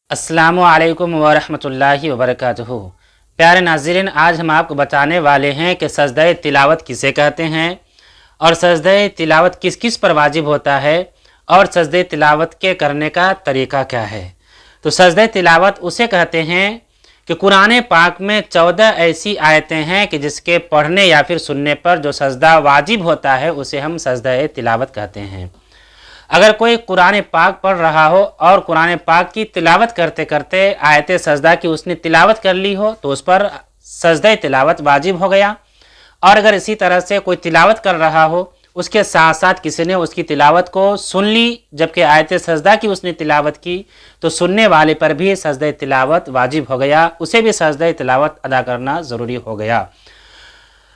अस्सलामु अलैकुम वरहमतुल्लाहि वबरकातुहू। प्यारे नाज़रीन, आज हम आपको बताने वाले हैं कि सजदे तिलावत किसे कहते हैं और सजदे तिलावत किस किस पर वाजिब होता है और सजदे तिलावत के करने का तरीका क्या है। तो सजदे तिलावत उसे कहते हैं कि कुरान पाक में 14 ऐसी आयतें हैं कि जिसके पढ़ने या फिर सुनने पर जो सजदा वाजिब होता है उसे हम सजदे तिलावत कहते हैं। अगर कोई कुरान पाक पढ़ रहा हो और कुरान पाक की तिलावत करते करते आयत सजदा की उसने तिलावत कर ली हो तो उस पर सजदा तिलावत वाजिब हो गया। और अगर इसी तरह से कोई तिलावत कर रहा हो उसके साथ साथ किसी ने उसकी तिलावत को सुन ली जबकि आयत सजदा की उसने तिलावत की तो सुनने वाले पर भी सजदा तिलावत वाजिब हो गया, उसे भी सजदा तिलावत अदा करना ज़रूरी हो गया।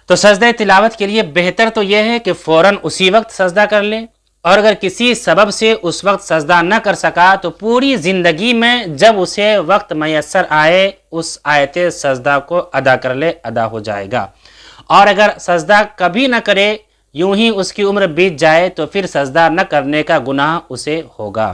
तो सजदा तिलावत के लिए बेहतर तो यह है कि फ़ौरन उसी वक्त सजदा कर ले, और अगर किसी सबब से उस वक्त सजदा न कर सका तो पूरी ज़िंदगी में जब उसे वक्त मैसर आए उस आयत सजदा को अदा कर ले, अदा हो जाएगा। और अगर सजदा कभी न करे, यूं ही उसकी उम्र बीत जाए तो फिर सजदा न करने का गुनाह उसे होगा।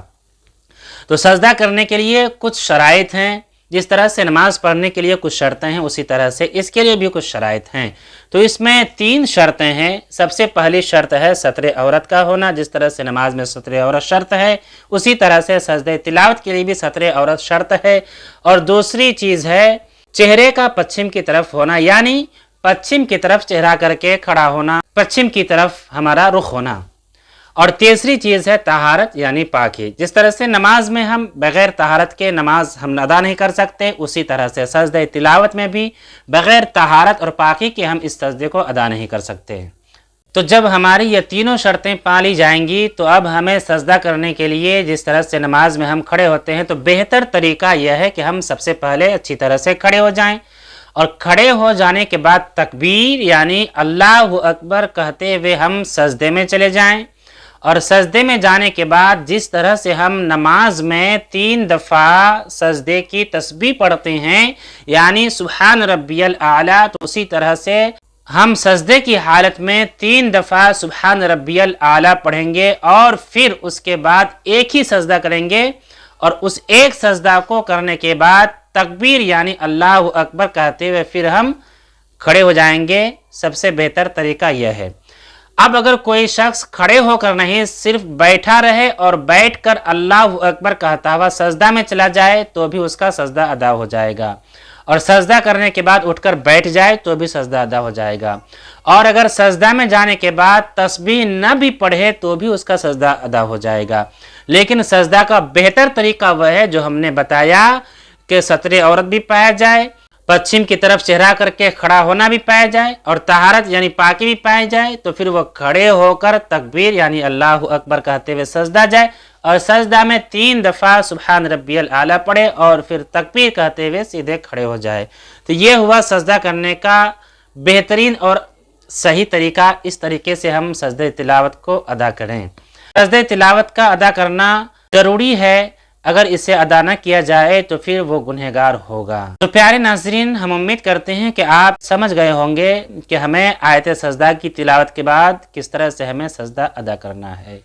तो सजदा करने के लिए कुछ शराइत हैं, जिस तरह से नमाज पढ़ने के लिए कुछ शर्तें हैं उसी तरह से इसके लिए भी कुछ शराइत हैं। तो इसमें 3 शर्तें हैं। सबसे पहली शर्त है सत्र औरत का होना, जिस तरह से नमाज में सत्र औरत शर्त है उसी तरह से सजदे तिलावत के लिए भी सत्र औरत शर्त है। और दूसरी चीज़ है चेहरे का पश्चिम की तरफ होना, यानी पश्चिम की तरफ चेहरा करके खड़ा होना, पश्चिम की तरफ हमारा रुख होना। और तीसरी चीज़ है तहारत यानी पाकी। जिस तरह से नमाज में हम बग़ैर तहारत के नमाज हम अदा नहीं कर सकते, उसी तरह से सजदे तिलावत में भी बग़ैर तहारत और पाकी के हम इस सजदे को अदा नहीं कर सकते। तो जब हमारी ये तीनों शर्तें पाली जाएंगी तो अब हमें सजदा करने के लिए जिस तरह से नमाज में हम खड़े होते हैं तो बेहतर तरीका यह है कि हम सबसे पहले अच्छी तरह से खड़े हो जाएं और खड़े हो जाने के बाद तकबीर यानी अल्लाहु अकबर कहते हुए हम सजदे में चले जाएं। और सजदे में जाने के बाद जिस तरह से हम नमाज में 3 दफ़ा सजदे की तस्बीह पढ़ते हैं यानी सुभान रब्बियल आला, तो उसी तरह से हम सजदे की हालत में 3 दफ़ा सुभान रब्बियल आला पढ़ेंगे और फिर उसके बाद एक ही सजदा करेंगे। और उस एक सजदा को करने के बाद तकबीर यानी अल्लाहु अकबर कहते हुए फिर हम खड़े हो जाएंगे। सबसे बेहतर तरीका यह है। अब अगर कोई शख्स खड़े होकर नहीं सिर्फ बैठा रहे और बैठकर अल्लाहु अकबर कहता हुआ सजदा में चला जाए तो भी उसका सजदा अदा हो जाएगा, और सजदा करने के बाद उठकर बैठ जाए तो भी सजदा अदा हो जाएगा। और अगर सजदा में जाने के बाद तस्बीह न भी पढ़े तो भी उसका सजदा अदा हो जाएगा। लेकिन सजदा का बेहतर तरीका वह है जो हमने बताया कि सत्र औरत भी पाया जाए, पश्चिम की तरफ चेहरा करके खड़ा होना भी पाया जाए और तहारत यानी पाकी भी पाया जाए। तो फिर वो खड़े होकर तकबीर यानी अल्लाहु अकबर कहते हुए सजदा जाए और सजदा में 3 दफ़ा सुभान रब्बियल आला पढ़े और फिर तकबीर कहते हुए सीधे खड़े हो जाए। तो ये हुआ सजदा करने का बेहतरीन और सही तरीका। इस तरीके से हम सजदे तिलावत को अदा करें। सजदे तिलावत का अदा करना ज़रूरी है, अगर इसे अदा न किया जाए तो फिर वो गुनहगार होगा। तो प्यारे नाज़रीन, हम उम्मीद करते हैं कि आप समझ गए होंगे कि हमें आयत सजदा की तिलावत के बाद किस तरह से हमें सजदा अदा करना है।